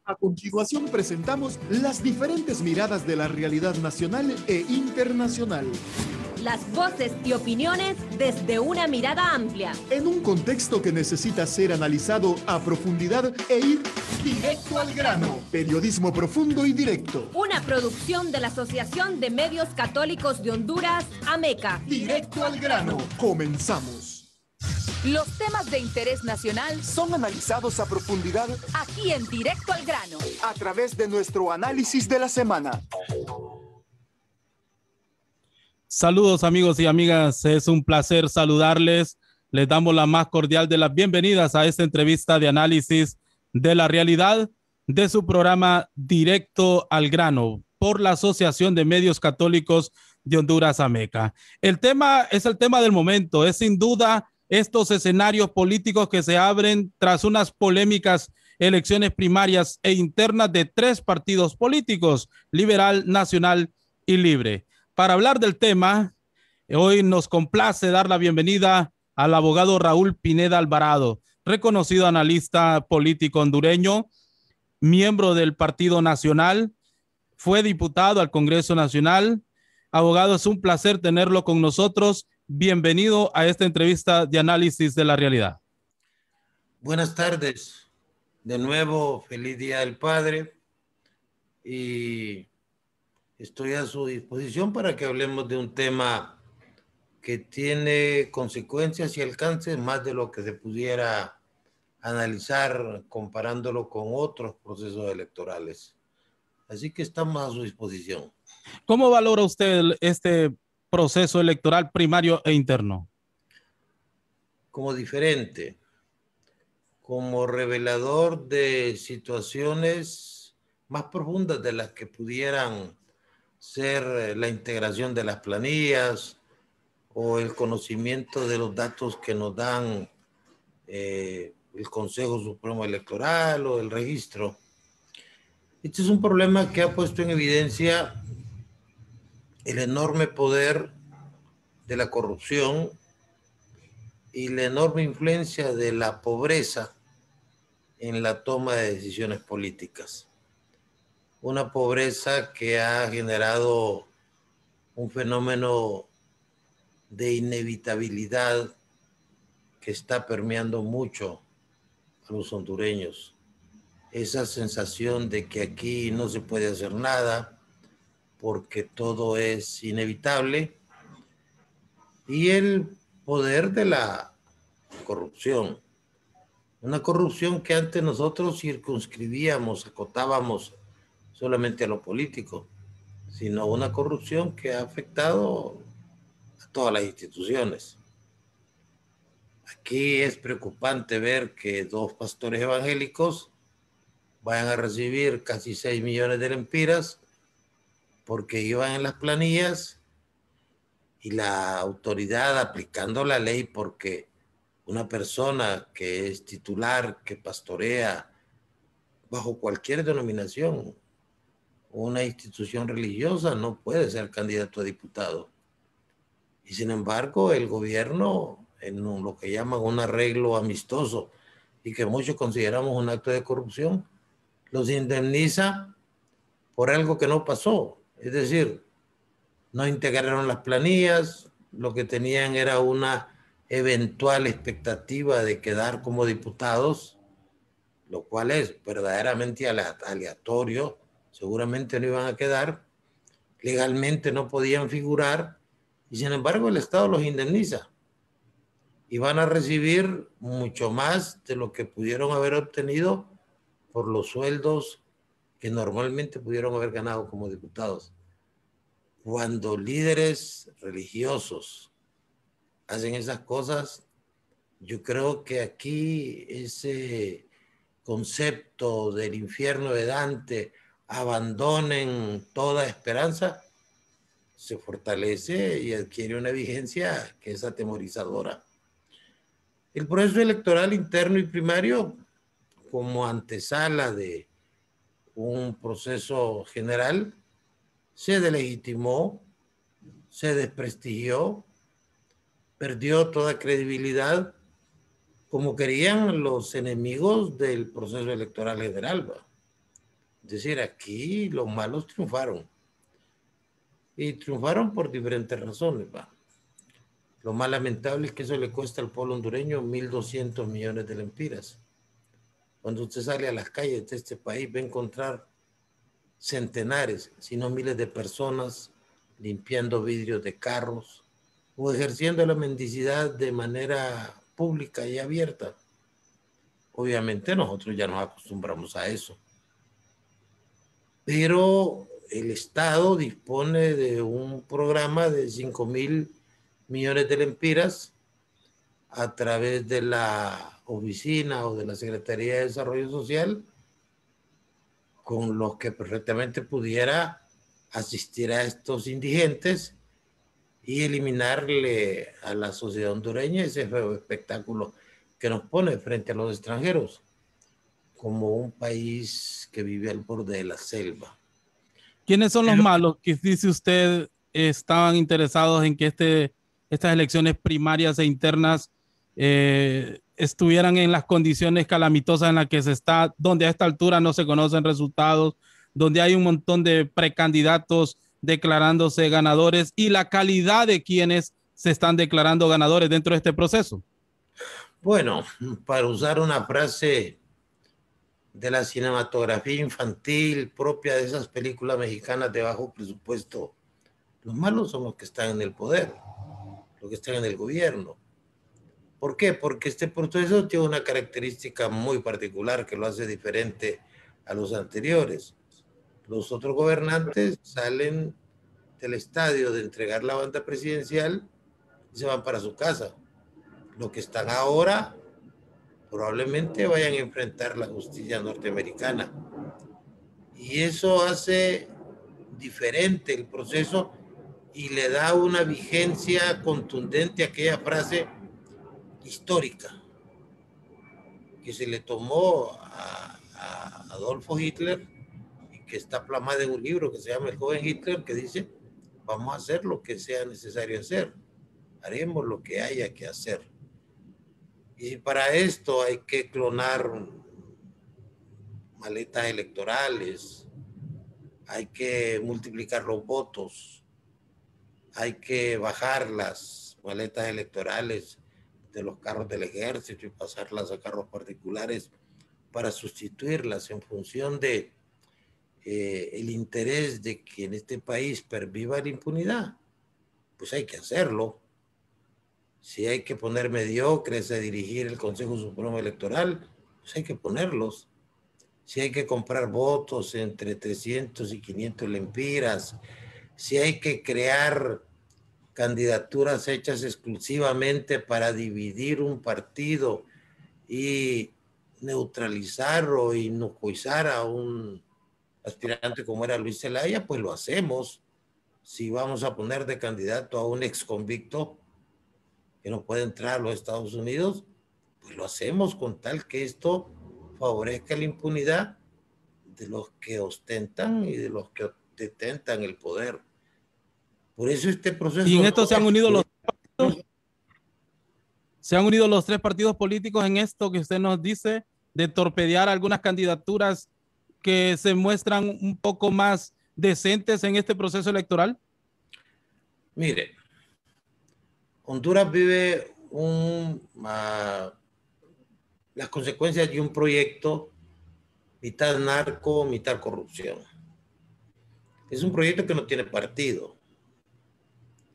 A continuación presentamos las diferentes miradas de la realidad nacional e internacional. Las voces y opiniones desde una mirada amplia. En un contexto que necesita ser analizado a profundidad e ir directo al grano. Periodismo profundo y directo. Una producción de la Asociación de Medios Católicos de Honduras, AMECA. Directo al grano. Comenzamos. Los temas de interés nacional son analizados a profundidad aquí en Directo al Grano, a través de nuestro análisis de la semana. Saludos amigos y amigas, es un placer saludarles. Les damos la más cordial de las bienvenidas a esta entrevista de análisis de la realidad de su programa Directo al Grano por la Asociación de Medios Católicos de Honduras, AMECA. El tema es el tema del momento, es sin duda estos escenarios políticos que se abren tras unas polémicas elecciones primarias e internas de 3 partidos políticos, Liberal, Nacional y Libre. Para hablar del tema, hoy nos complace dar la bienvenida al abogado Raúl Pineda Alvarado, reconocido analista político hondureño, miembro del Partido Nacional, fue diputado al Congreso Nacional. Abogado, es un placer tenerlo con nosotros. Bienvenido a esta entrevista de análisis de la realidad. Buenas tardes. De nuevo, feliz Día del Padre. Y estoy a su disposición para que hablemos de un tema que tiene consecuencias y alcances más de lo que se pudiera analizar comparándolo con otros procesos electorales. Así que estamos a su disposición. ¿Cómo valora usted este proceso electoral primario e interno? Como diferente, como revelador de situaciones más profundas de las que pudieran ser la integración de las planillas o el conocimiento de los datos que nos dan el Consejo Supremo Electoral o el registro. Este es un problema que ha puesto en evidencia el enorme poder de la corrupción y la enorme influencia de la pobreza en la toma de decisiones políticas. Una pobreza que ha generado un fenómeno de inevitabilidad que está permeando mucho a los hondureños. Esa sensación de que aquí no se puede hacer nada porque todo es inevitable, y el poder de la corrupción. Una corrupción que antes nosotros circunscribíamos, acotábamos solamente a lo político, sino una corrupción que ha afectado a todas las instituciones. Aquí es preocupante ver que 2 pastores evangélicos vayan a recibir casi 6 millones de lempiras porque iban en las planillas y la autoridad aplicando la ley, porque una persona que es titular, que pastorea bajo cualquier denominación, una institución religiosa, no puede ser candidato a diputado. Y sin embargo, el gobierno, en lo que llaman un arreglo amistoso y que muchos consideramos un acto de corrupción, los indemniza por algo que no pasó. Es decir, no integraron las planillas, lo que tenían era una eventual expectativa de quedar como diputados, lo cual es verdaderamente aleatorio. Seguramente no iban a quedar, legalmente no podían figurar, y sin embargo el Estado los indemniza y van a recibir mucho más de lo que pudieron haber obtenido por los sueldos que normalmente pudieron haber ganado como diputados. Cuando líderes religiosos hacen esas cosas, yo creo que aquí ese concepto del infierno de Dante, abandonen toda esperanza, se fortalece y adquiere una vigencia que es atemorizadora. El proceso electoral interno y primario, como antesala de un proceso general, se delegitimó, se desprestigió, perdió toda credibilidad, como querían los enemigos del proceso electoral general. Es decir, aquí los malos triunfaron. Y triunfaron por diferentes razones, ¿va? Lo más lamentable es que eso le cuesta al pueblo hondureño 1.200 millones de lempiras. Cuando usted sale a las calles de este país va a encontrar centenares, si no miles de personas limpiando vidrios de carros o ejerciendo la mendicidad de manera pública y abierta. Obviamente nosotros ya nos acostumbramos a eso. Pero el Estado dispone de un programa de 5.000 millones de lempiras a través de la oficina o de la Secretaría de Desarrollo Social, con los que perfectamente pudiera asistir a estos indigentes y eliminarle a la sociedad hondureña ese feo espectáculo que nos pone frente a los extranjeros, como un país que vive al borde de la selva. ¿Quiénes son los malos que dice usted estaban interesados en que estas elecciones primarias e internas estuvieran en las condiciones calamitosas en las que se está, donde a esta altura no se conocen resultados, donde hay un montón de precandidatos declarándose ganadores y la calidad de quienes se están declarando ganadores dentro de este proceso? Bueno, para usar una frase de la cinematografía infantil propia de esas películas mexicanas de bajo presupuesto, los malos son los que están en el poder, los que están en el gobierno. ¿Por qué? Porque este proceso tiene una característica muy particular que lo hace diferente a los anteriores. Los otros gobernantes salen del estadio de entregar la banda presidencial y se van para su casa. Los que están ahora probablemente vayan a enfrentar la justicia norteamericana. Y eso hace diferente el proceso y le da una vigencia contundente a aquella frase histórica que se le tomó a Adolfo Hitler y que está plasmada en un libro que se llama El joven Hitler, que dice: vamos a hacer lo que sea necesario hacer, haremos lo que haya que hacer. Y para esto hay que clonar maletas electorales, hay que multiplicar los votos, hay que bajar las maletas electorales de los carros del ejército y pasarlas a carros particulares para sustituirlas en función de el interés de que en este país perviva la impunidad. Pues hay que hacerlo. Si hay que poner mediocres a dirigir el Consejo Supremo Electoral, pues hay que ponerlos. Si hay que comprar votos entre 300 y 500 lempiras, si hay que crear candidaturas hechas exclusivamente para dividir un partido y neutralizar o inocuizar a un aspirante como era Luis Zelaya, pues lo hacemos. Si vamos a poner de candidato a un ex convicto que no puede entrar a los Estados Unidos, pues lo hacemos con tal que esto favorezca la impunidad de los que ostentan y de los que detentan el poder. Por eso este proceso... Y en esto se han unido los tres partidos políticos en esto que usted nos dice, de torpedear algunas candidaturas que se muestran un poco más decentes en este proceso electoral. Mire, Honduras vive las consecuencias de un proyecto mitad narco, mitad corrupción. Es un proyecto que no tiene partido.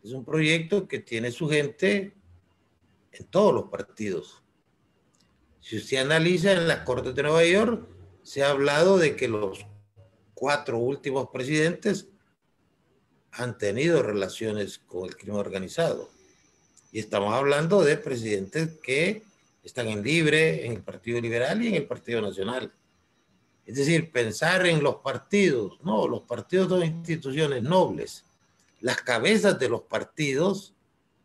Es un proyecto que tiene su gente en todos los partidos. Si usted analiza en las Cortes de Nueva York, se ha hablado de que los 4 últimos presidentes han tenido relaciones con el crimen organizado. Y estamos hablando de presidentes que están en Libre, en el Partido Liberal y en el Partido Nacional. Es decir, pensar en los partidos. No, los partidos son instituciones nobles. Las cabezas de los partidos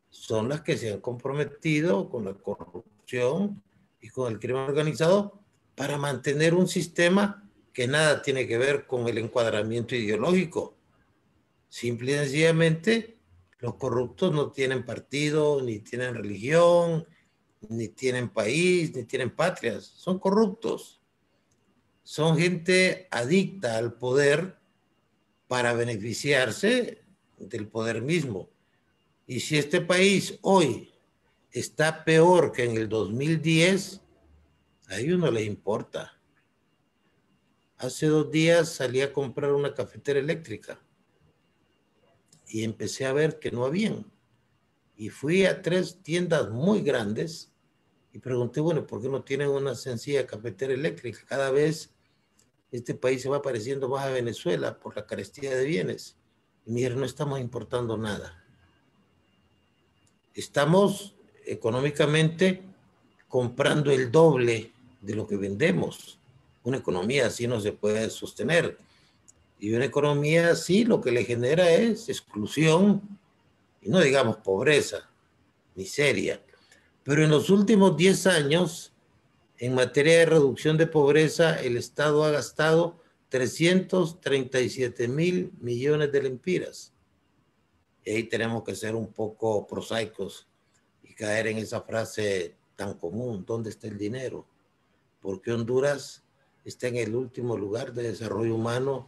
son las que se han comprometido con la corrupción y con el crimen organizado para mantener un sistema que nada tiene que ver con el encuadramiento ideológico. Simple y sencillamente, los corruptos no tienen partido, ni tienen religión, ni tienen país, ni tienen patrias. Son corruptos. son gente adicta al poder para beneficiarse del poder mismo. Y si este país hoy está peor que en el 2010, a ellos no les importa. Hace 2 días salí a comprar una cafetera eléctrica y empecé a ver que no habían. Y fui a 3 tiendas muy grandes y pregunté, bueno, ¿por qué no tienen una sencilla cafetera eléctrica? Cada vez este país se va pareciendo más a Venezuela por la carestía de bienes. Y me dijeron, no estamos importando nada. Estamos económicamente comprando el doble de lo que vendemos. Una economía así no se puede sostener. Y una economía así lo que le genera es exclusión, y no digamos pobreza, miseria. Pero en los últimos 10 años, en materia de reducción de pobreza, el Estado ha gastado 337.000 millones de lempiras. Y ahí tenemos que ser un poco prosaicos y caer en esa frase tan común, ¿dónde está el dinero? ¿Por qué Honduras está en el último lugar de desarrollo humano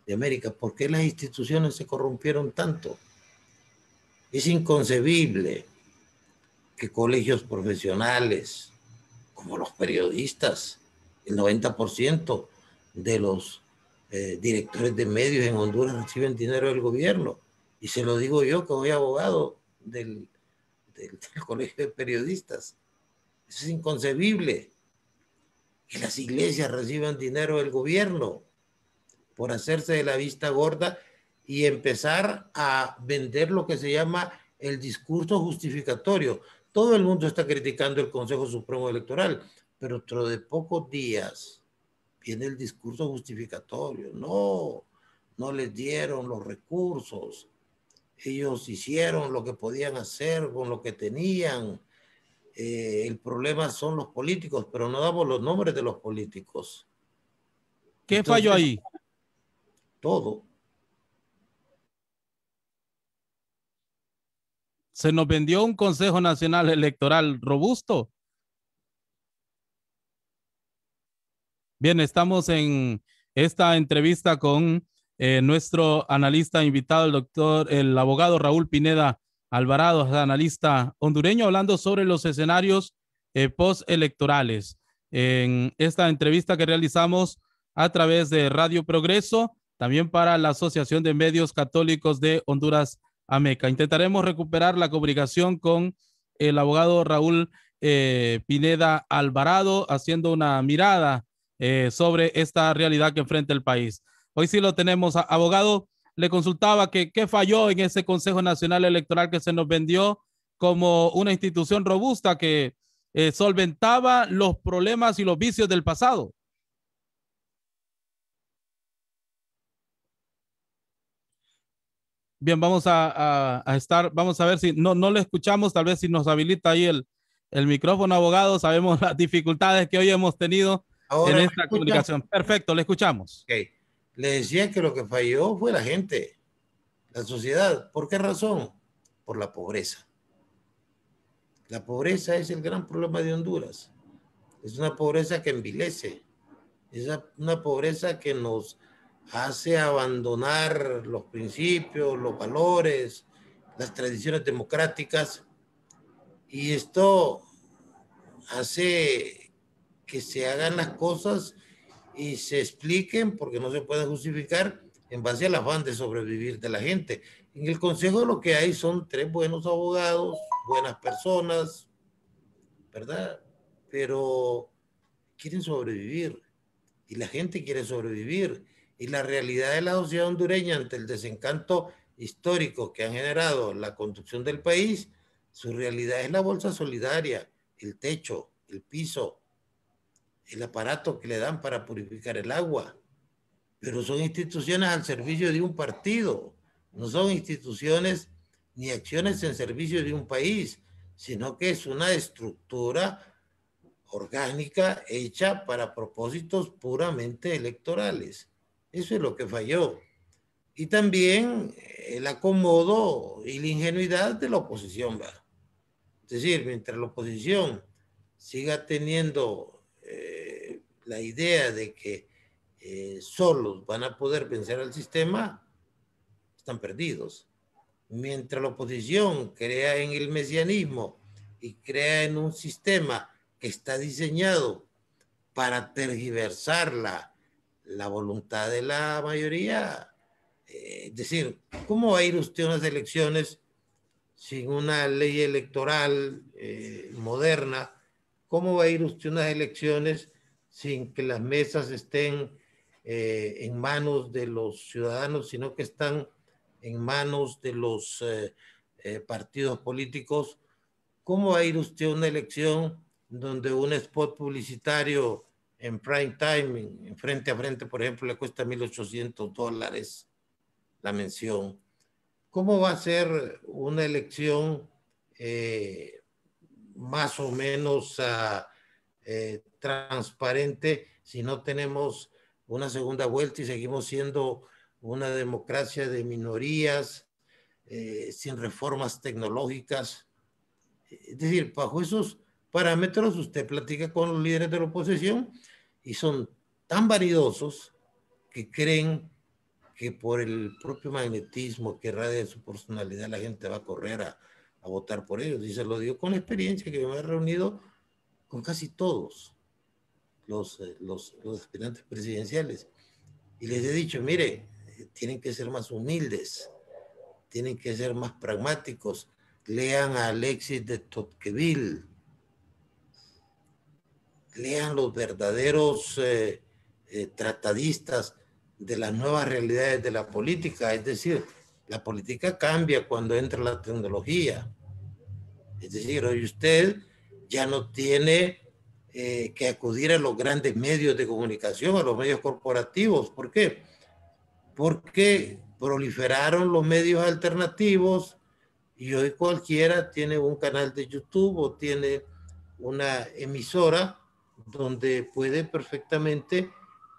de América? ¿Por qué las instituciones se corrompieron tanto? Es inconcebible que colegios profesionales, como los periodistas, el 90% de los directores de medios en Honduras reciben dinero del gobierno. Y se lo digo yo, que soy abogado del Colegio de Periodistas. Eso es inconcebible. Que las iglesias reciban dinero del gobierno por hacerse de la vista gorda y empezar a vender lo que se llama el discurso justificatorio. Todo el mundo está criticando el Consejo Supremo Electoral, pero dentro de pocos días viene el discurso justificatorio. No les dieron los recursos. Ellos hicieron lo que podían hacer con lo que tenían. El problema son los políticos, pero no damos los nombres de los políticos. ¿Qué entonces, falló ahí? Todo. Se nos vendió un Consejo Nacional Electoral robusto. Bien, estamos en esta entrevista con nuestro analista invitado, el abogado Raúl Pineda Alvarado, analista hondureño, hablando sobre los escenarios postelectorales. En esta entrevista que realizamos a través de Radio Progreso, también para la Asociación de Medios Católicos de Honduras, AMECA. Intentaremos recuperar la comunicación con el abogado Raúl Pineda Alvarado, haciendo una mirada sobre esta realidad que enfrenta el país. Hoy sí lo tenemos. Abogado, le consultaba que qué falló en ese Consejo Nacional Electoral que se nos vendió como una institución robusta que solventaba los problemas y los vicios del pasado. Bien, vamos a ver si no le escuchamos, tal vez si nos habilita ahí el micrófono, abogado. Sabemos las dificultades que hoy hemos tenido en esta comunicación. Perfecto, le escuchamos. Okay. Le decía que lo que falló fue la gente, la sociedad. ¿Por qué razón? Por la pobreza. La pobreza es el gran problema de Honduras. Es una pobreza que envilece. Es una pobreza que nos hace abandonar los principios, los valores, las tradiciones democráticas. Y esto hace que se hagan las cosas y se expliquen, porque no se puede justificar en base al afán de sobrevivir de la gente. En el Consejo lo que hay son 3 buenos abogados, buenas personas, ¿verdad? Pero quieren sobrevivir y la gente quiere sobrevivir. Y la realidad de la sociedad hondureña ante el desencanto histórico que han generado la construcción del país, su realidad es la bolsa solidaria, el techo, el piso, el aparato que le dan para purificar el agua, pero son instituciones al servicio de un partido, no son instituciones ni acciones en servicio de un país, sino que es una estructura orgánica hecha para propósitos puramente electorales. Eso es lo que falló. Y también el acomodo y la ingenuidad de la oposición, ¿verdad? Es decir, mientras la oposición siga teniendo la idea de que solos van a poder vencer al sistema, están perdidos. Mientras la oposición crea en el mesianismo y crea en un sistema que está diseñado para tergiversar la voluntad de la mayoría, es decir, ¿cómo va a ir usted a unas elecciones sin una ley electoral moderna? ¿Cómo va a ir usted a unas elecciones sin que las mesas estén en manos de los ciudadanos, sino que están en manos de los partidos políticos? ¿Cómo va a ir usted a una elección donde un spot publicitario en prime time, en frente a frente, por ejemplo, le cuesta $1,800 la mención? ¿Cómo va a ser una elección más o menos transparente si no tenemos una segunda vuelta y seguimos siendo una democracia de minorías, sin reformas tecnológicas? Es decir, bajo esos parámetros usted platica con los líderes de la oposición y son tan vanidosos que creen que por el propio magnetismo que irradia de su personalidad la gente va a correr a votar por ellos. Y se lo digo con la experiencia que me he reunido con casi todos los aspirantes presidenciales. Y les he dicho, mire, tienen que ser más humildes, tienen que ser más pragmáticos. Lean a Alexis de Tocqueville, lean los verdaderos tratadistas de las nuevas realidades de la política. Es decir, la política cambia cuando entra la tecnología. Es decir, hoy usted ya no tiene que acudir a los grandes medios de comunicación, a los medios corporativos. ¿Por qué? Porque proliferaron los medios alternativos y hoy cualquiera tiene un canal de YouTube o tiene una emisora donde puede perfectamente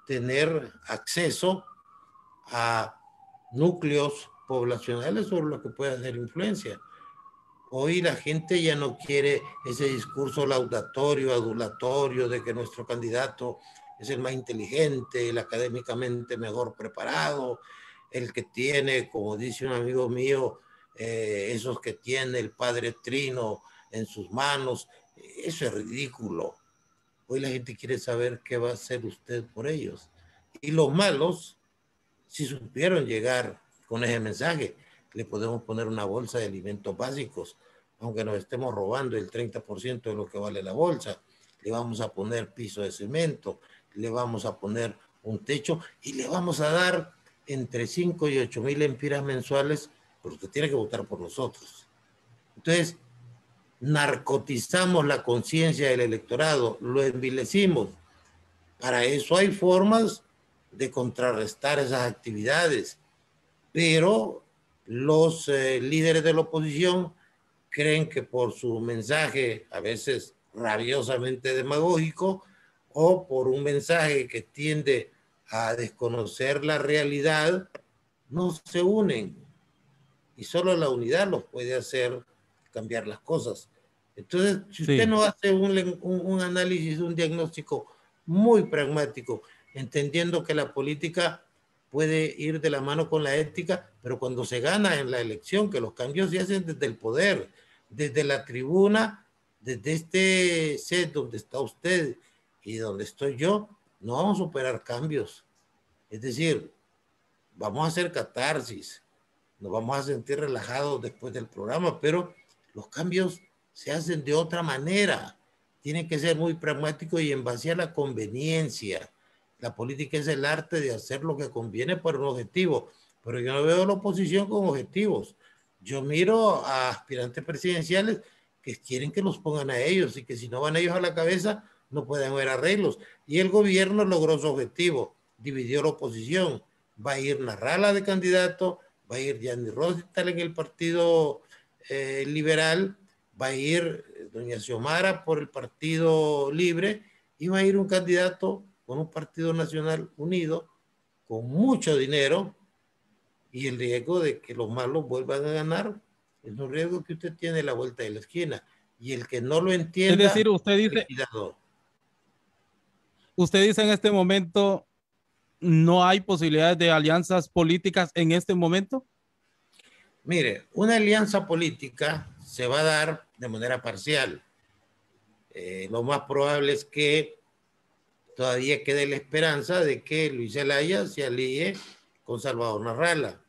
tener acceso a núcleos poblacionales sobre los que puede hacer influencia. Hoy la gente ya no quiere ese discurso laudatorio, adulatorio de que nuestro candidato es el más inteligente, el académicamente mejor preparado, el que tiene, como dice un amigo mío, esos que tiene el padre Trino en sus manos. Eso es ridículo. Hoy la gente quiere saber qué va a hacer usted por ellos. Y los malos, si supieron llegar con ese mensaje, le podemos poner una bolsa de alimentos básicos, aunque nos estemos robando el 30% de lo que vale la bolsa. Le vamos a poner piso de cemento, le vamos a poner un techo y le vamos a dar entre 5 y 8 mil empiras mensuales, pero usted tiene que votar por nosotros. Entonces, narcotizamos la conciencia del electorado, lo envilecimos. Para eso hay formas de contrarrestar esas actividades, pero los líderes de la oposición creen que por su mensaje, a veces rabiosamente demagógico, o por un mensaje que tiende a desconocer la realidad, no se unen. Y solo la unidad los puede hacer cambiar las cosas. Entonces, si usted no hace un análisis, un diagnóstico muy pragmático, entendiendo que la política puede ir de la mano con la ética, pero cuando se gana en la elección, que los cambios se hacen desde el poder, desde la tribuna, desde este set donde está usted y donde estoy yo, no vamos a operar cambios. Es decir, vamos a hacer catarsis, nos vamos a sentir relajados después del programa, pero los cambios se hacen de otra manera. Tienen que ser muy pragmáticos y en base a la conveniencia. La política es el arte de hacer lo que conviene para un objetivo, pero yo no veo a la oposición con objetivos. Yo miro a aspirantes presidenciales que quieren que los pongan a ellos y que si no van ellos a la cabeza no pueden haber arreglos. Y el gobierno logró su objetivo, dividió la oposición. Va a ir Narrala de candidato, va a ir Gianni Rosenthal en el Partido Liberal, va a ir doña Xiomara por el Partido Libre y va a ir un candidato con un Partido Nacional Unido, con mucho dinero, y el riesgo de que los malos vuelvan a ganar es un riesgo que usted tiene a la vuelta de la esquina. Y el que no lo entienda... Es decir, usted dice en este momento ¿No hay posibilidades de alianzas políticas en este momento? Mire, una alianza política se va a dar de manera parcial. Lo más probable es que todavía quede la esperanza de que Luis Zelaya se alíe con Salvador Narrala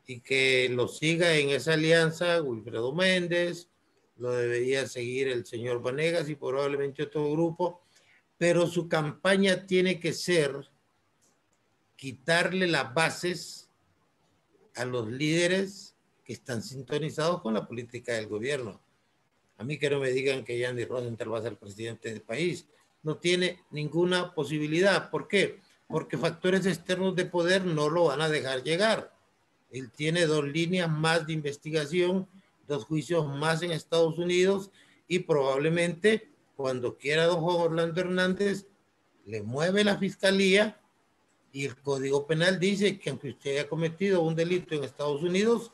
y que lo siga en esa alianza Wilfredo Méndez, lo debería seguir el señor Vanegas y probablemente otro grupo, pero su campaña tiene que ser quitarle las bases a los líderes que están sintonizados con la política del gobierno. A mí que no me digan que Yandy Rosenthal va a ser presidente del país. No tiene ninguna posibilidad. ¿Por qué? Porque factores externos de poder no lo van a dejar llegar. Él tiene 2 líneas más de investigación, 2 juicios más en Estados Unidos y probablemente cuando quiera don Juan Orlando Hernández le mueve la fiscalía y el Código Penal dice que aunque usted haya cometido un delito en Estados Unidos,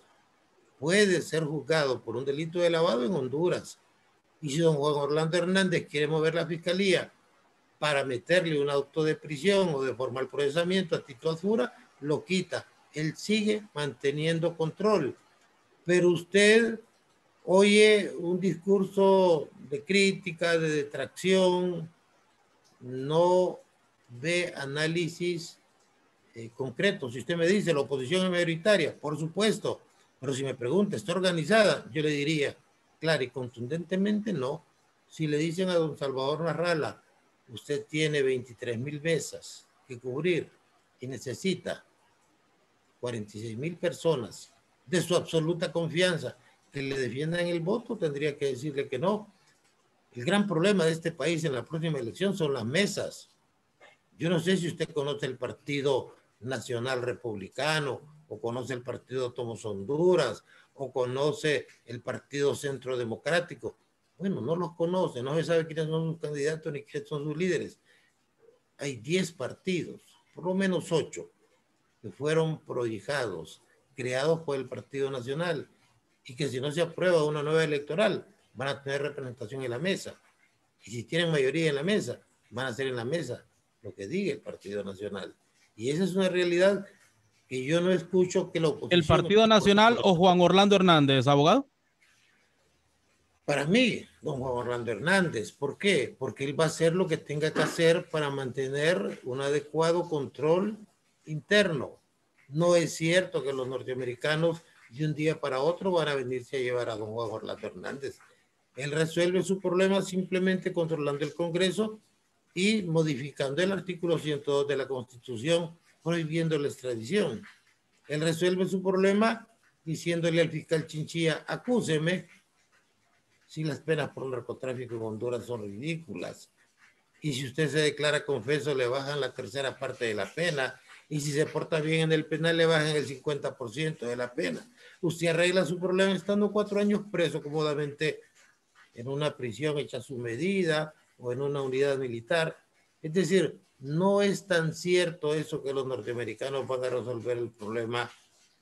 puede ser juzgado por un delito de lavado en Honduras. Y si don Juan Orlando Hernández quiere mover la fiscalía para meterle un auto de prisión o de formal procesamiento a Tito Azura, lo quita. Él sigue manteniendo control. Pero usted oye un discurso de crítica, de detracción, no ve análisis concretos. Si usted me dice la oposición es mayoritaria, por supuesto, pero si me pregunta, ¿está organizada? Yo le diría, claro y contundentemente no. Si le dicen a don Salvador Narrala, usted tiene 23,000 mesas que cubrir y necesita 46,000 personas de su absoluta confianza que le defiendan el voto, tendría que decirle que no. El gran problema de este país en la próxima elección son las mesas. Yo no sé si usted conoce el Partido Nacional Republicano, o conoce el Partido Tomos Honduras, o conoce el Partido Centro Democrático. Bueno, no los conoce, no se sabe quiénes son sus candidatos ni quiénes son sus líderes. Hay 10 partidos, por lo menos 8, que fueron prodigados, creados por el Partido Nacional, y que si no se aprueba una nueva electoral, van a tener representación en la mesa. Y si tienen mayoría en la mesa, van a hacer en la mesa lo que diga el Partido Nacional. Y esa es una realidad que yo no escucho que la oposición... ¿El Partido Nacional o Juan Orlando Hernández, abogado? Para mí, don Juan Orlando Hernández. ¿Por qué? Porque él va a hacer lo que tenga que hacer para mantener un adecuado control interno. No es cierto que los norteamericanos de un día para otro van a venirse a llevar a don Juan Orlando Hernández. Él resuelve su problema simplemente controlando el Congreso y modificando el artículo 102 de la Constitución, prohibiendo la extradición. Él resuelve su problema diciéndole al fiscal Chinchilla, acúseme si las penas por narcotráfico en Honduras son ridículas. Y si usted se declara confeso, le bajan la 3ª parte de la pena. Y si se porta bien en el penal, le bajan el 50% de la pena. Usted arregla su problema estando 4 años preso cómodamente en una prisión hecha a su medida o en una unidad militar. Es decir, no es tan cierto eso que los norteamericanos van a resolver el problema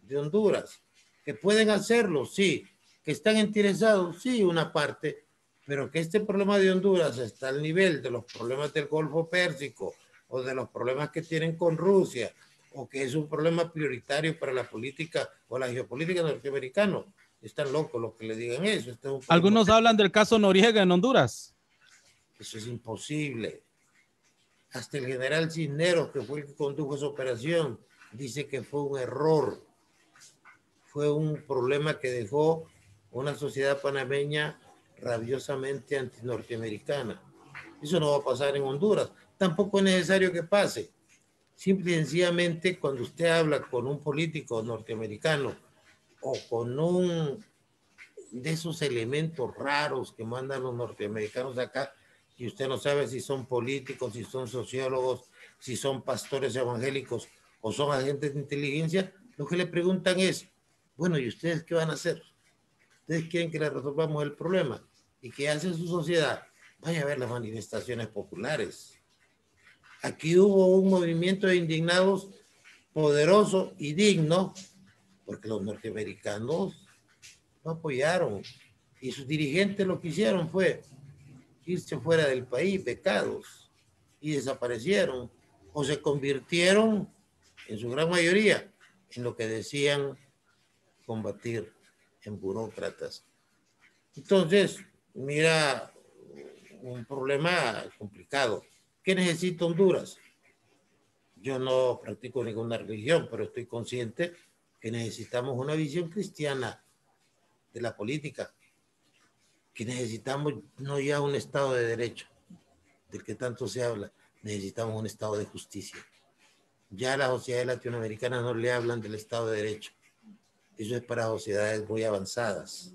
de Honduras. Que pueden hacerlo, sí. Que están interesados, sí, una parte, pero que este problema de Honduras está al nivel de los problemas del Golfo Pérsico o de los problemas que tienen con Rusia, o que es un problema prioritario para la política o la geopolítica norteamericana. Están locos los que le digan eso. Algunos hablan del caso Noriega en Honduras. Eso es imposible. Hasta el general Cisneros, que fue el que condujo esa operación, dice que fue un error. Fue un problema que dejó una sociedad panameña rabiosamente antinorteamericana. Eso no va a pasar en Honduras. Tampoco es necesario que pase. Simple y sencillamente, cuando usted habla con un político norteamericano o con un de esos elementos raros que mandan los norteamericanos acá, y usted no sabe si son políticos, si son sociólogos, si son pastores evangélicos o son agentes de inteligencia, lo que le preguntan es, bueno, ¿y ustedes qué van a hacer? ¿Ustedes quieren que le resolvamos el problema? ¿Y qué hace su sociedad? Vaya a ver las manifestaciones populares. Aquí hubo un movimiento de indignados poderoso y digno, porque los norteamericanos no apoyaron. Y sus dirigentes lo que hicieron fue irse fuera del país, becados, y desaparecieron, o se convirtieron en su gran mayoría en lo que decían combatir, en burócratas. Entonces, mira, un problema complicado. ¿Qué necesita Honduras? Yo no practico ninguna religión, pero estoy consciente que necesitamos una visión cristiana de la política, que necesitamos no ya un Estado de Derecho, del que tanto se habla, necesitamos un Estado de justicia. Ya las sociedades latinoamericanas no le hablan del Estado de Derecho. Eso es para sociedades muy avanzadas.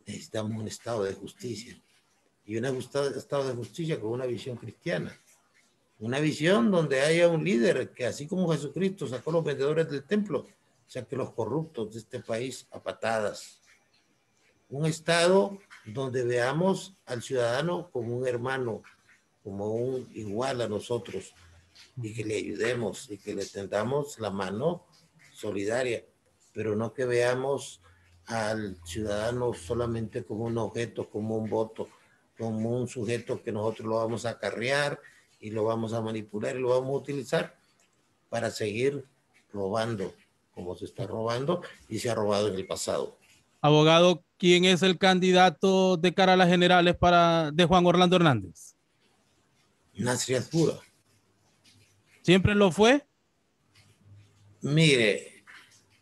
Necesitamos un Estado de justicia. Y un Estado de justicia con una visión cristiana. Una visión donde haya un líder que, así como Jesucristo sacó a los vendedores del templo, saque a los corruptos de este país a patadas. Un Estado donde veamos al ciudadano como un hermano, como un igual a nosotros, y que le ayudemos y que le tendamos la mano solidaria, pero no que veamos al ciudadano solamente como un objeto, como un voto, como un sujeto que nosotros lo vamos a acarrear y lo vamos a manipular y lo vamos a utilizar para seguir robando, como se está robando y se ha robado en el pasado. Abogado, ¿quién es el candidato de cara a las generales de Juan Orlando Hernández? Nasri Azura. ¿Siempre lo fue? Mire,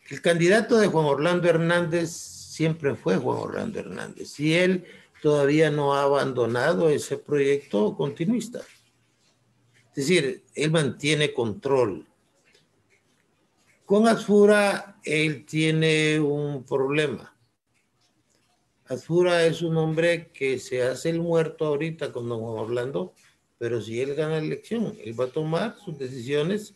el candidato de Juan Orlando Hernández siempre fue Juan Orlando Hernández y él todavía no ha abandonado ese proyecto continuista. Es decir, él mantiene control. Con Azura, él tiene un problema. Azura es un hombre que se hace el muerto ahorita con don Juan Orlando, pero si él gana la elección, él va a tomar sus decisiones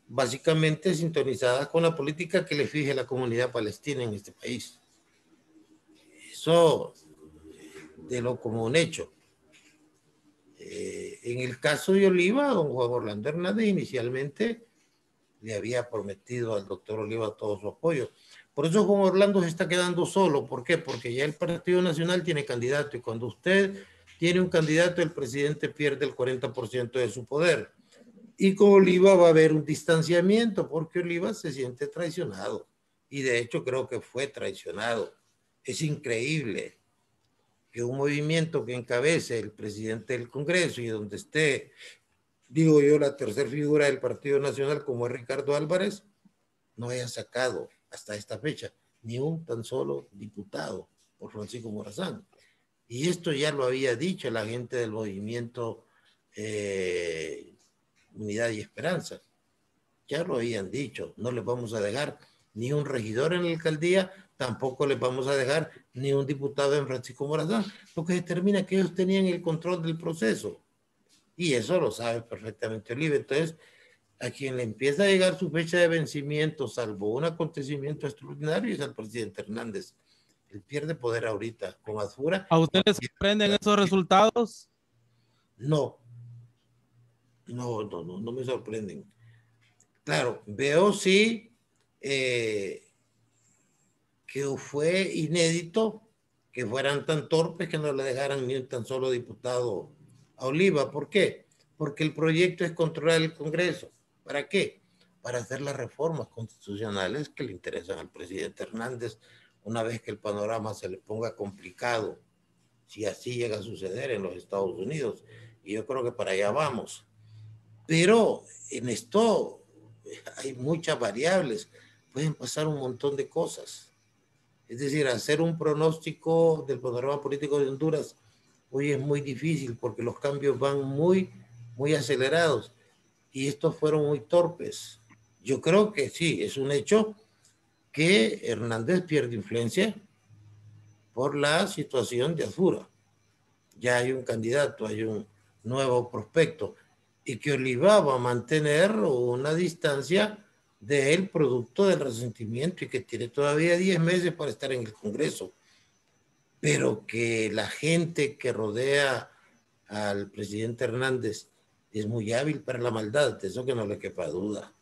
básicamente sintonizadas con la política que le fije la comunidad palestina en este país. Eso de lo como un hecho. En el caso de Oliva, don Juan Orlando Hernández inicialmente le había prometido al doctor Oliva todo su apoyo. Por eso Juan Orlando se está quedando solo. ¿Por qué? Porque ya el Partido Nacional tiene candidato y cuando usted tiene un candidato, el presidente pierde el 40% de su poder. Y con Oliva va a haber un distanciamiento porque Oliva se siente traicionado. Y de hecho creo que fue traicionado. Es increíble que un movimiento que encabece el presidente del Congreso y donde esté, digo yo, la tercera figura del Partido Nacional como es Ricardo Álvarez, no haya sacado hasta esta fecha ni un tan solo diputado por Francisco Morazán. Y esto ya lo había dicho la gente del movimiento Unidad y Esperanza. Ya lo habían dicho, no les vamos a dejar ni un regidor en la alcaldía, tampoco les vamos a dejar ni un diputado en Francisco Morazán, lo que determina que ellos tenían el control del proceso. Y eso lo sabe perfectamente Oliva. Entonces, a quien le empieza a llegar su fecha de vencimiento, salvo un acontecimiento extraordinario, es al presidente Hernández. Él pierde poder ahorita con Azura. ¿A usted le sorprenden esos resultados? No me sorprenden. Claro, veo sí que fue inédito que fueran tan torpes que no le dejaran ni un tan solo diputado a Oliva. ¿Por qué? Porque el proyecto es controlar el Congreso. ¿Para qué? Para hacer las reformas constitucionales que le interesan al presidente Hernández una vez que el panorama se le ponga complicado, si así llega a suceder en los Estados Unidos. Y yo creo que para allá vamos. Pero en esto hay muchas variables. Pueden pasar un montón de cosas. Es decir, hacer un pronóstico del panorama político de Honduras hoy es muy difícil porque los cambios van muy acelerados y estos fueron muy torpes. Yo creo que sí, es un hecho que Hernández pierde influencia por la situación de Azura. Ya hay un candidato, hay un nuevo prospecto y que Oliva va a mantener una distancia del producto del resentimiento y que tiene todavía 10 meses para estar en el Congreso. Pero que la gente que rodea al presidente Hernández es muy hábil para la maldad, de eso que no le quepa duda.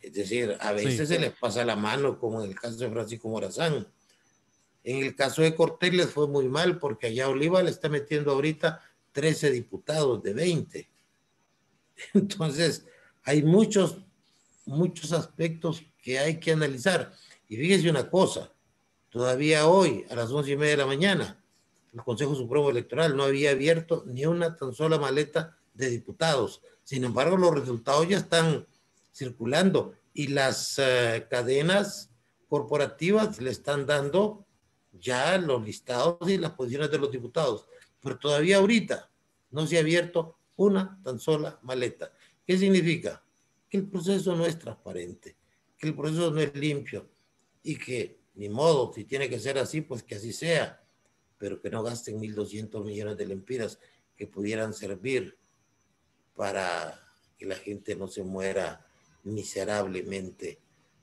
Es decir, a veces se les pasa la mano, como en el caso de Francisco Morazán. En el caso de Cortés les fue muy mal, porque allá Oliva le está metiendo ahorita 13 diputados de 20. Entonces, hay muchos aspectos que hay que analizar. Y fíjese una cosa, todavía hoy, a las 11:30 de la mañana, el Consejo Supremo Electoral no había abierto ni una tan sola maleta de diputados. Sin embargo, los resultados ya están circulando y las cadenas corporativas le están dando ya los listados y las posiciones de los diputados. Pero todavía ahorita no se ha abierto una tan sola maleta. ¿Qué significa? Que el proceso no es transparente, que el proceso no es limpio y que, ni modo, si tiene que ser así, pues que así sea, pero que no gasten 1.200 millones de lempiras que pudieran servir para que la gente no se muera miserablemente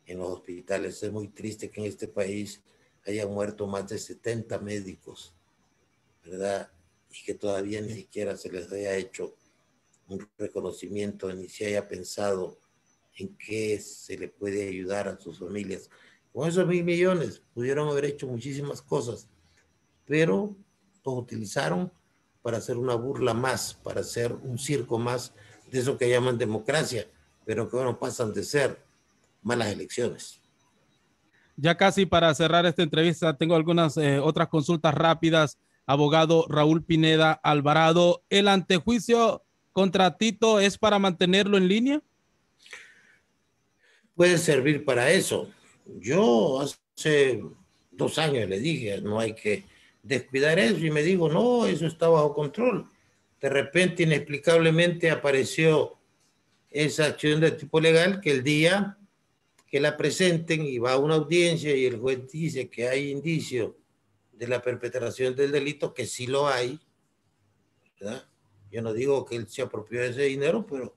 en los hospitales. Es muy triste que en este país hayan muerto más de 70 médicos, ¿verdad? Y que todavía ni siquiera se les haya hecho un reconocimiento, ni se haya pensado en qué se le puede ayudar a sus familias. Con esos 1.000 millones pudieron haber hecho muchísimas cosas, pero los utilizaron para hacer una burla más, para hacer un circo más de eso que llaman democracia, pero que bueno, pasan de ser malas elecciones. Ya casi para cerrar esta entrevista, tengo algunas otras consultas rápidas. Abogado Raúl Pineda Alvarado, ¿el antejuicio contra Tito es para mantenerlo en línea? Puede servir para eso. Yo hace 2 años le dije, no hay que descuidar eso, y me dijo, no, eso está bajo control. De repente, inexplicablemente, apareció esa acción de tipo legal que el día que la presenten y va a una audiencia y el juez dice que hay indicio de la perpetración del delito, que sí lo hay, ¿verdad? Yo no digo que él se apropió de ese dinero, pero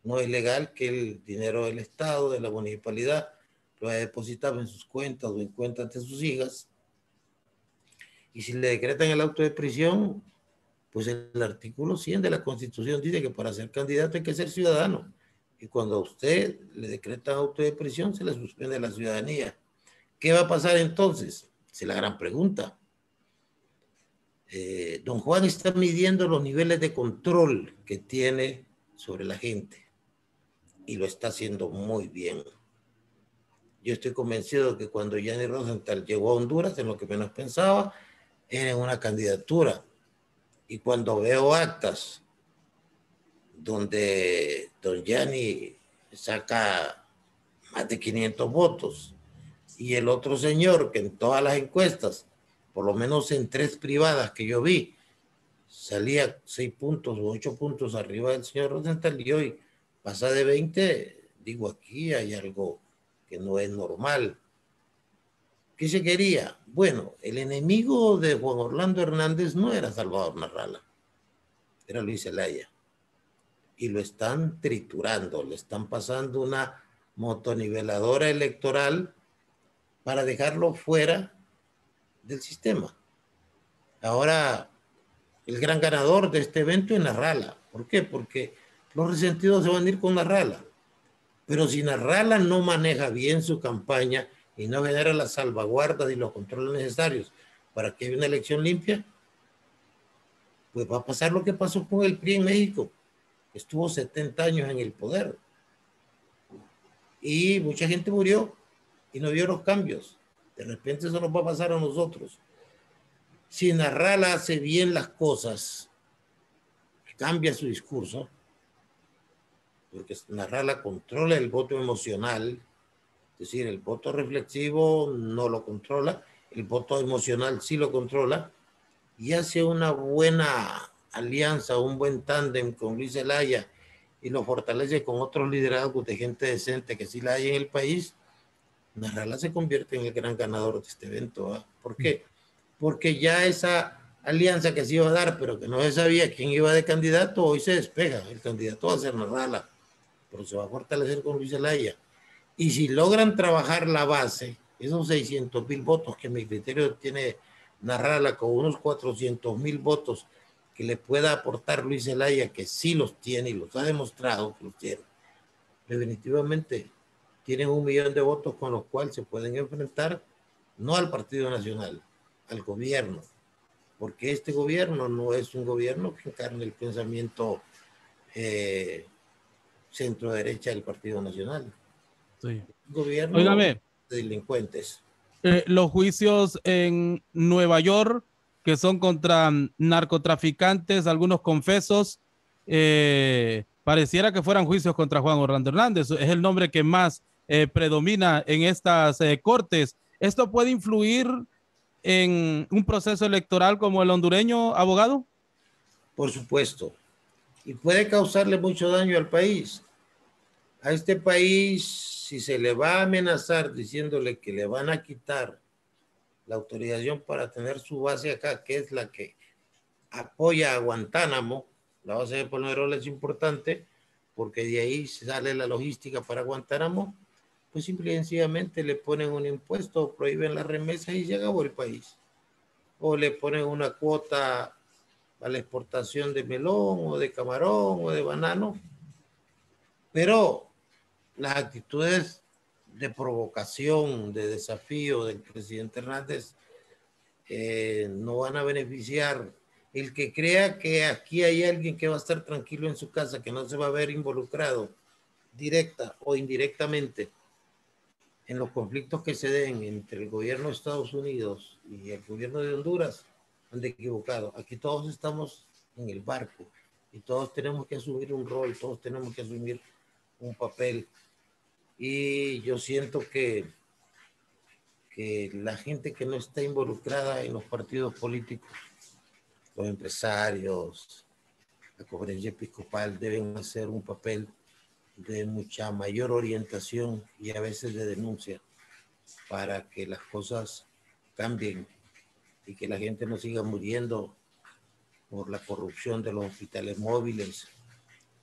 no es legal que el dinero del Estado, de la municipalidad, lo haya depositado en sus cuentas o en cuentas de sus hijas. Y si le decretan el auto de prisión, pues el artículo 100 de la Constitución dice que para ser candidato hay que ser ciudadano. Y cuando a usted le decretan auto de prisión, se le suspende la ciudadanía. ¿Qué va a pasar entonces? Esa es la gran pregunta. Don Juan está midiendo los niveles de control que tiene sobre la gente y lo está haciendo muy bien. Yo estoy convencido de que cuando Gianni Rosenthal llegó a Honduras, en lo que menos pensaba era en una candidatura. Y cuando veo actas donde don Gianni saca más de 500 votos y el otro señor que en todas las encuestas, por lo menos en 3 privadas que yo vi, salía 6 puntos o 8 puntos arriba del señor Rosenthal y hoy pasa de 20, digo, aquí hay algo que no es normal. ¿Qué se quería? Bueno, el enemigo de Juan Orlando Hernández no era Salvador Narrala, era Luis Zelaya. Y lo están triturando, le están pasando una motoniveladora electoral para dejarlo fuera del sistema. Ahora, el gran ganador de este evento es Narrala. ¿Por qué? Porque los resentidos se van a ir con Narrala. Pero si Narrala no maneja bien su campaña y no genera las salvaguardas y los controles necesarios para que haya una elección limpia, pues va a pasar lo que pasó con el PRI en México. Estuvo 70 años en el poder y mucha gente murió y no vio los cambios. De repente eso nos va a pasar a nosotros. Si Narrala hace bien las cosas, cambia su discurso, porque Narrala controla el voto emocional, es decir, el voto reflexivo no lo controla, el voto emocional sí lo controla, y hace una buena alianza, un buen tándem con Luis Zelaya y lo fortalece con otros liderazgos de gente decente que sí la hay en el país, Narrala se convierte en el gran ganador de este evento. ¿Eh? ¿Por qué? Porque ya esa alianza que se iba a dar, pero que no se sabía quién iba de candidato, hoy se despeja. El candidato va a ser Narrala, pero se va a fortalecer con Luis Zelaya. Y si logran trabajar la base, esos 600,000 votos que mi criterio tiene Narrala con unos 400,000 votos que le pueda aportar Luis Zelaya, que sí los tiene y los ha demostrado que los tiene, definitivamente tienen 1 millón de votos con los cuales se pueden enfrentar no al Partido Nacional, al gobierno, porque este gobierno no es un gobierno que encarne el pensamiento centro derecha del Partido Nacional. Sí. Gobierno Óigame, de delincuentes. los juicios en Nueva York, que son contra narcotraficantes, algunos confesos, pareciera que fueran juicios contra Juan Orlando Hernández. Es el nombre que más predomina en estas cortes. ¿Esto puede influir en un proceso electoral como el hondureño, abogado? Por supuesto. Y puede causarle mucho daño al país. A este país, si se le va a amenazar diciéndole que le van a quitar la autorización para tener su base acá, que es la que apoya a Guantánamo, la base de Polmerol es importante porque de ahí sale la logística para Guantánamo, pues simple y sencillamente le ponen un impuesto, prohíben las remesas y se acabó el país. O le ponen una cuota a la exportación de melón o de camarón o de banano. Pero las actitudes de provocación, de desafío del presidente Hernández no van a beneficiar. El que crea que aquí hay alguien que va a estar tranquilo en su casa, que no se va a ver involucrado directa o indirectamente en los conflictos que se den entre el gobierno de Estados Unidos y el gobierno de Honduras, anda equivocado. Aquí todos estamos en el barco y todos tenemos que asumir un rol, todos tenemos que asumir un papel. Y yo siento que la gente que no está involucrada en los partidos políticos, los empresarios, la conferencia episcopal, deben hacer un papel de mucha mayor orientación y a veces de denuncia para que las cosas cambien y que la gente no siga muriendo por la corrupción de los hospitales móviles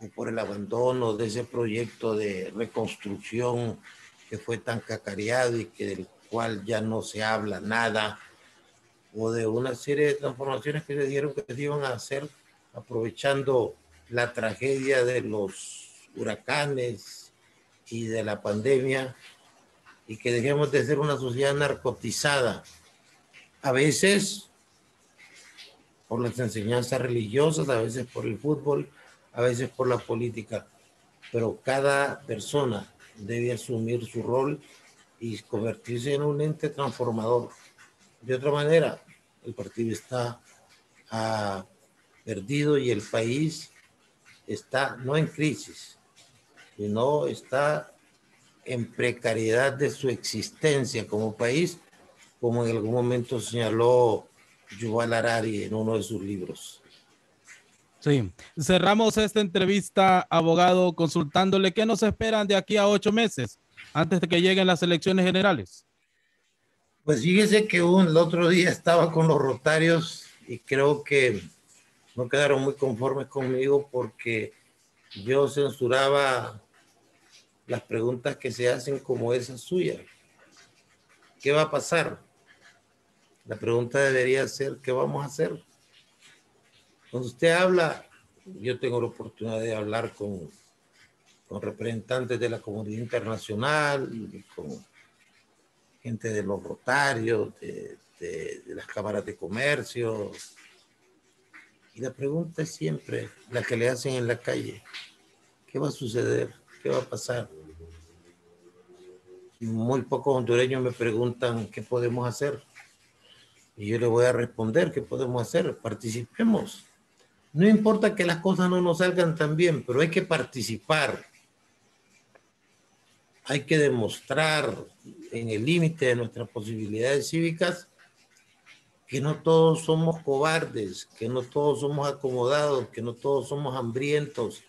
o por el abandono de ese proyecto de reconstrucción que fue tan cacareado y que del cual ya no se habla nada, o de una serie de transformaciones que se dijeron que se iban a hacer aprovechando la tragedia de los huracanes y de la pandemia, y que dejemos de ser una sociedad narcotizada, a veces por las enseñanzas religiosas, a veces por el fútbol, a veces por la política, pero cada persona debe asumir su rol y convertirse en un ente transformador. De otra manera, el partido está perdido y el país está no en crisis, sino está en precariedad de su existencia como país, como en algún momento señaló Yuval Harari en uno de sus libros. Sí, cerramos esta entrevista, abogado, consultándole qué nos esperan de aquí a 8 meses, antes de que lleguen las elecciones generales. Pues fíjese que el otro día estaba con los rotarios y creo que no quedaron muy conformes conmigo porque yo censuraba las preguntas que se hacen como esa suya. ¿Qué va a pasar? La pregunta debería ser, ¿qué vamos a hacer? Cuando usted habla, yo tengo la oportunidad de hablar con representantes de la comunidad internacional, con gente de los rotarios, de las cámaras de comercio. Y la pregunta es siempre la que le hacen en la calle. ¿Qué va a suceder? ¿Qué va a pasar? Y muy pocos hondureños me preguntan qué podemos hacer. Y yo le voy a responder qué podemos hacer. Participemos. No importa que las cosas no nos salgan tan bien, pero hay que participar. Hay que demostrar en el límite de nuestras posibilidades cívicas que no todos somos cobardes, que no todos somos acomodados, que no todos somos hambrientos,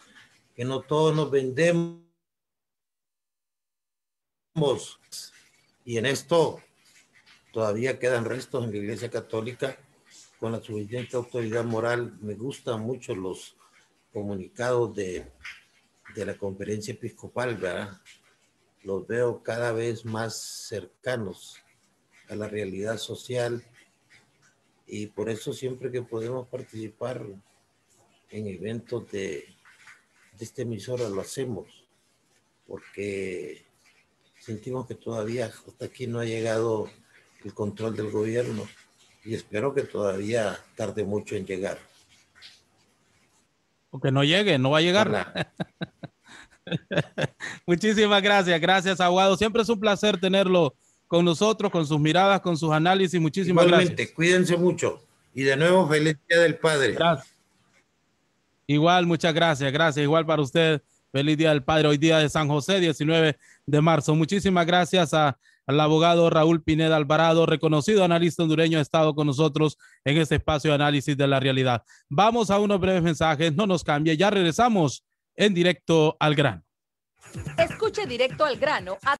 que no todos nos vendemos. Y en esto todavía quedan restos en la Iglesia Católica con la suficiente autoridad moral. Me gustan mucho los comunicados de la conferencia episcopal, ¿verdad? Los veo cada vez más cercanos a la realidad social y por eso siempre que podemos participar en eventos de esta emisora lo hacemos, porque sentimos que todavía hasta aquí no ha llegado el control del gobierno y espero que todavía tarde mucho en llegar. O que no llegue, no va a llegar. Muchísimas gracias. Gracias, abogado. Siempre es un placer tenerlo con nosotros, con sus miradas, con sus análisis. Muchísimas gracias. Cuídense mucho. Y de nuevo, feliz Día del Padre. Gracias. Igual, muchas gracias. Gracias. Igual para usted. Feliz Día del Padre. Hoy día de San José, 19 de marzo. Muchísimas gracias al abogado Raúl Pineda Alvarado, reconocido analista hondureño, ha estado con nosotros en este espacio de análisis de la realidad. Vamos a unos breves mensajes. No nos cambie. Ya regresamos en Directo al Grano. Escuche Directo al Grano a